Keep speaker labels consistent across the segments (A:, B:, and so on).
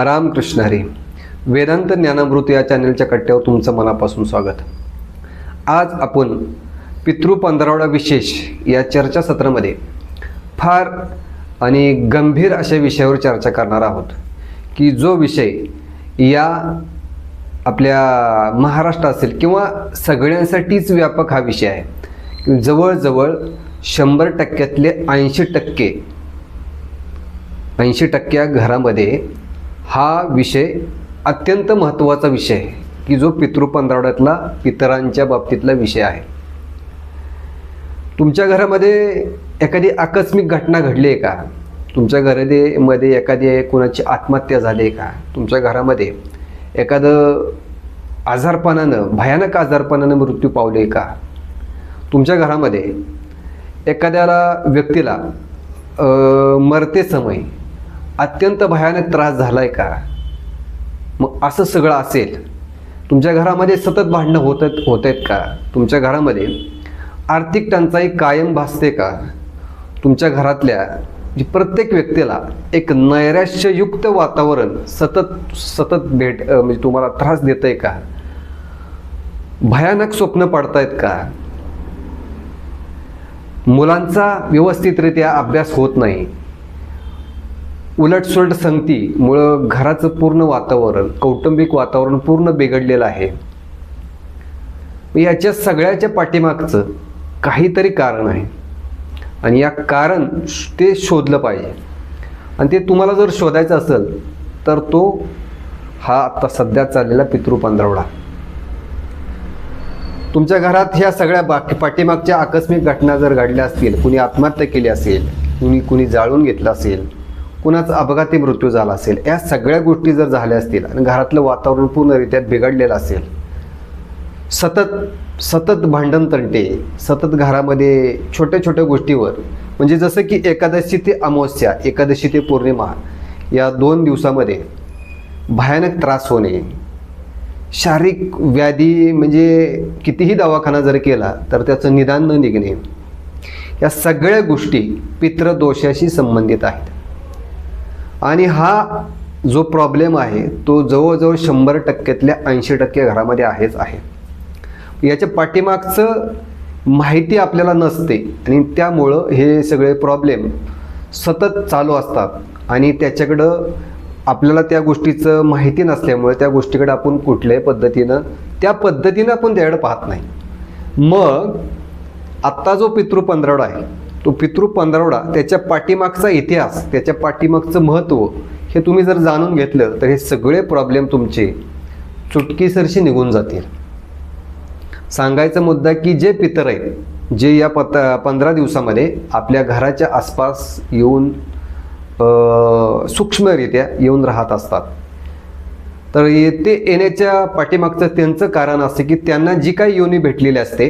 A: रामकृष्ण हरी. वेदांत ज्ञानामृत या चॅनलच्या कट्ट्यावर तुमचं मनापासून स्वागत. आज आपण पितृ 15 विशेष या चर्चासत्रामध्ये फार आणि गंभीर अशा विषयावर चर्चा करणार आहोत की जो विषय या आपल्या महाराष्ट्र असेल किंवा सगळ्यांसाठीच व्यापक हा विषय आहे. जवळजवळ 100%तले 80% घरामध्ये हा विषय अत्यंत महत्त्वाचा विषय आहे की जो पितृ 15 पितरांच्या बाबतीतला विषय आहे. तुमच्या घरामध्ये एखादी आकस्मिक घटना घडली आहे का? तुमच्या घरामध्ये एखादी कोणाची आत्महत्या झाली आहे का? तुमच्या घरामध्ये एखादं आजारपणानं भयानक आजारपणानं मृत्यू पावले का? तुमच्या घरामध्ये एखाद्याला व्यक्तीला मरते समय अत्यंत भयानक त्रास झाला आहे का? मग असं सगळं असेल. तुमच्या घरामध्ये सतत भांडणं होत आहेत का? तुमच्या घरामध्ये आर्थिक टंचाई कायम भासते का? तुमच्या घरातल्या प्रत्येक व्यक्तीला एक नैराश्ययुक्त वातावरण सतत म्हणजे तुम्हाला त्रास देत आहे का? भयानक स्वप्न पडतायत का? मुलांचा व्यवस्थितरित्या अभ्यास होत नाही. उलटसुलट संगतीमुळं घराचं पूर्ण वातावरण, कौटुंबिक वातावरण पूर्ण बिघडलेलं आहे. याच्या सगळ्याच्या पाठीमागचं काहीतरी कारण आहे आणि या कारण ते शोधलं पाहिजे. आणि ते तुम्हाला जर शोधायचं असेल तर तो हा आता सध्या चाललेला पितृ 15. तुमच्या घरात ह्या सगळ्या पाठीमागच्या आकस्मिक घटना जर घडल्या असतील, कुणी आत्महत्या केली असेल, कुणी जाळून घेतलं असेल, कुणाचा अपघाती मृत्यू झाला असेल, या सगळ्या गोष्टी जर झाल्या असतील आणि घरातलं वातावरण पूर्णरित्या बिघडलेलं असेल, सतत भांडण तंटे, सतत घरामध्ये छोट्या छोट्या गोष्टीवर, म्हणजे जसं की एकादशी ते अमावस्या, एकादशी ते पौर्णिमा या 2 दिवसामध्ये भयानक त्रास होणे, शारीरिक व्याधी, म्हणजे कितीही दवाखाना जर केला तर त्याचं निदान न निघणे, या सगळ्या गोष्टी पितृदोषाशी संबंधित आहेत. आणि हा जो प्रॉब्लेम आहे तो जवळजवळ 100%तल्या 80% घरामध्ये आहे. याच्या पाठीमागचं माहिती आपल्याला नसते आणि त्यामुळं हे सगळे प्रॉब्लेम सतत चालू असतात आणि त्याच्याकडं आपल्याला त्या गोष्टीचं माहिती नसल्यामुळे त्या गोष्टीकडे आपण कुठल्याही पद्धतीनं आपण त्याकडे पाहत नाही. मग आत्ता जो पितृ 15 आहे तो पितृ 15 त्याच्या पाठीमागचा इतिहास, त्याच्या पाठीमागचं महत्त्व हे तुम्ही जर जाणून घेतलं तर हे सगळे प्रॉब्लेम तुमचे चुटकीसरशी निघून जातील. सांगायचा मुद्दा की जे पितर आहेत, जे या 15 दिवसामध्ये आपल्या घराच्या आसपास येऊन सूक्ष्मरित्या येऊन राहत असतात, तर ते येण्याच्या पाठीमागचं त्यांचं कारण असते की त्यांना जी काही योनी भेटलेली असते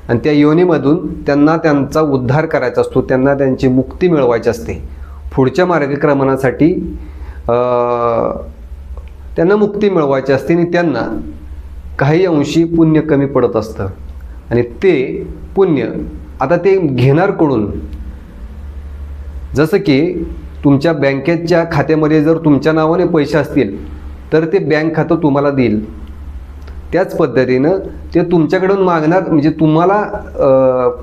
A: आणि त्या योनीमधून त्यांना त्यांचा उद्धार करायचा असतो, त्यांना त्यांची मुक्ती मिळवायची असते. पुढच्या मार्गक्रमणासाठी त्यांना मुक्ती मिळवायची असते आणि त्यांना काही अंशी पुण्य कमी पडत असतं आणि ते पुण्य आता ते घेणार कडून. जसं की तुमच्या बँकेच्या खात्यामध्ये जर तुमच्या नावाने पैसे असतील तर ते बँक खातं तुम्हाला देईल. त्याच पद्धतीनं ते तुमच्याकडून मागणार, म्हणजे तुम्हाला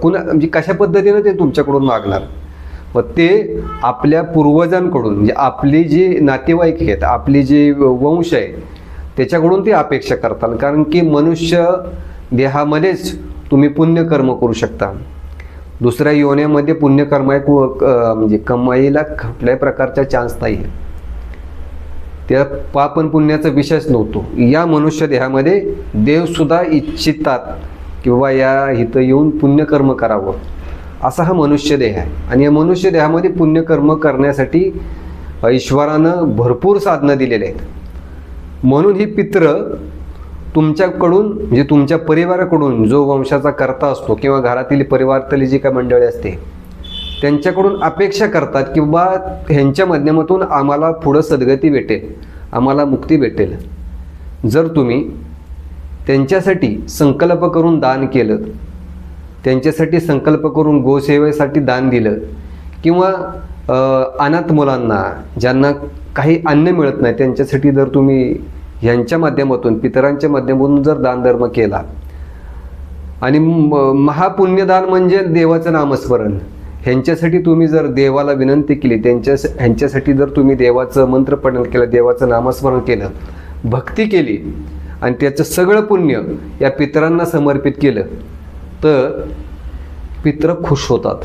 A: म्हणजे कशा पद्धतीनं ते तुमच्याकडून मागणार. मग ते आपल्या पूर्वजांकडून, म्हणजे आपली जी नातेवाईक आहेत, आपली जी वंश आहे त्याच्याकडून ते अपेक्षा करतात. कारण की मनुष्य देहामध्येच तुम्ही पुण्यकर्म करू शकता. दुसऱ्या योन्यामध्ये पुण्यकर्म म्हणजे कमाईला कुठल्याही प्रकारचा चान्स नाही आहे. त्या पाप आणि पुण्याचा विषयच नव्हतो. या मनुष्य देहामध्ये देवसुद्धा इच्छितात किंवा या इथं येऊन पुण्यकर्म करावं, असा हा मनुष्य देह आहे. आणि या मनुष्य देहामध्ये पुण्यकर्म करण्यासाठी ईश्वरानं भरपूर साधनं दिलेले आहेत. म्हणून ही पित्र तुमच्याकडून, म्हणजे तुमच्या परिवाराकडून जो वंशाचा कर्ता असतो किंवा घरातील परिवारातली जी काही मंडळी असते त्यांच्याकडून अपेक्षा करतात की बा ह्यांच्या माध्यमातून आम्हाला पुढं सद्गती भेटेल, आम्हाला मुक्ती भेटेल. जर तुम्ही त्यांच्यासाठी संकल्प करून दान केलं, त्यांच्यासाठी संकल्प करून गोसेवेसाठी दान दिलं किंवा अनाथ मुलांना, ज्यांना काही अन्न मिळत नाही, त्यांच्यासाठी जर तुम्ही ह्यांच्या माध्यमातून, पितरांच्या माध्यमातून जर दानधर्म केला, आणि महापुण्यदान म्हणजे देवाचं नामस्मरण, ह्यांच्यासाठी तुम्ही जर देवाला विनंती केली, ह्यांच्यासाठी जर तुम्ही देवाचं मंत्रपठण केलं, देवाचं नामस्मरण केलं, भक्ती केली आणि त्याचं सगळं पुण्य या पितरांना समर्पित केलं, तर पितर खुश होतात.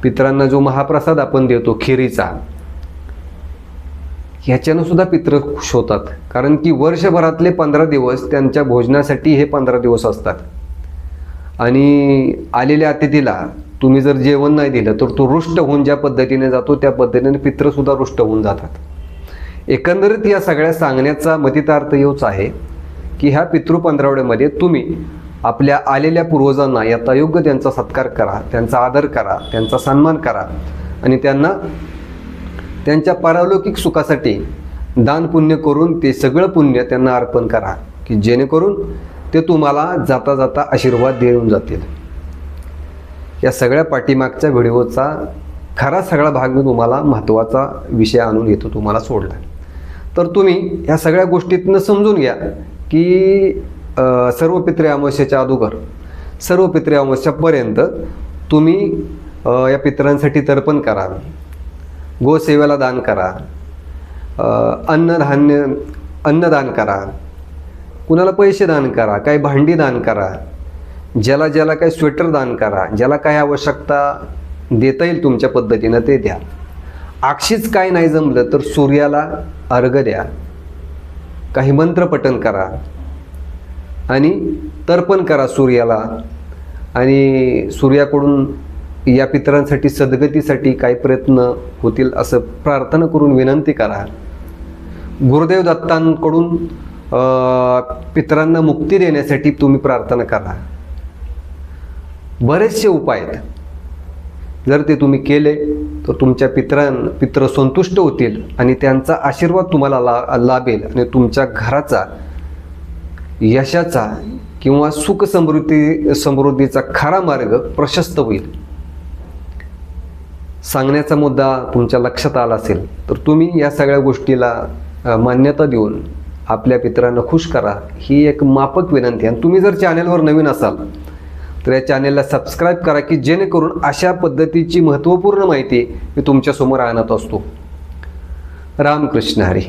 A: पितरांना जो महाप्रसाद आपण देतो खिरीचा, ह्याच्यानं सुद्धा पितर खुश होतात. कारण की वर्षभरातले 15 दिवस त्यांच्या भोजनासाठी हे 15 दिवस असतात. आणि आलेल्या अतिथीला तुम्ही जर जेवण नाही दिलं तर तो रुष्ट होऊन ज्या पद्धतीने जातो त्या पद्धतीने पितरसुद्धा रुष्ट होऊन जातात. एकंदरीत या सगळ्या सांगण्याचा मतितार्थ एवढाच आहे की ह्या पितृ पंधरवड्यामध्ये तुम्ही आपल्या आलेल्या पूर्वजांना यथायोग्य त्यांचा सत्कार करा, त्यांचा आदर करा, त्यांचा सन्मान करा आणि त्यांना त्यांच्या पारलौकिक सुखासाठी दान पुण्य करून ते सगळं पुण्य त्यांना अर्पण करा, की जेणेकरून ते तुम्हाला जाता जाता आशीर्वाद देऊन जातील. या सगळ्या पाठीमागच्या व्हिडिओचा खरा सगळा भाग मी तुम्हाला महत्त्वाचा विषय आणून येतो तुम्हाला सोडला. तर तुम्ही या सगळ्या गोष्टीतनं समजून घ्या की सर्व पितृ अमावस्येच्या अगोदर सर्व पितृ अमावस्यापर्यंत तुम्ही या पितरांसाठी तर्पण करा, गोसेवेला दान करा, अन्नदान करा, कुणाला पैसे दान करा, काही भांडी दान करा, ज्याला ज्याला काही स्वेटर दान करा, ज्याला काही आवश्यकता देता येईल तुमच्या पद्धतीनं ते द्या. अक्षीच काय नाही जमलं तर सूर्याला अर्घ्य द्या, काही मंत्रपठण करा आणि तर्पण करा सूर्याला. आणि सूर्याकडून या पितरांसाठी सद्गतीसाठी काही प्रयत्न होतील असं प्रार्थना करून विनंती करा. गुरुदेव दत्तांकडून पितरांना मुक्ती देण्यासाठी तुम्ही प्रार्थना करा. बरेचसे उपाय आहेत. जर ते तुम्ही केले तर तुमच्या पितर संतुष्ट होतील आणि त्यांचा आशीर्वाद तुम्हाला लाभेल आणि तुमच्या घराचा यशाचा किंवा सुख समृद्धीचा खरा मार्ग प्रशस्त होईल. सांगण्याचा मुद्दा तुमच्या लक्षात आला असेल तर तुम्ही या सगळ्या गोष्टीला मान्यता देऊन आपल्या पितरांना खुश करा, ही एक माफक विनंती. आणि तुम्ही जर चॅनेलवर नवीन असाल तर या चॅनेलला सबस्क्राईब करा, की जेणेकरून अशा पद्धतीची महत्त्वपूर्ण माहिती मी तुमच्यासमोर आणत असतो. रामकृष्ण हरी.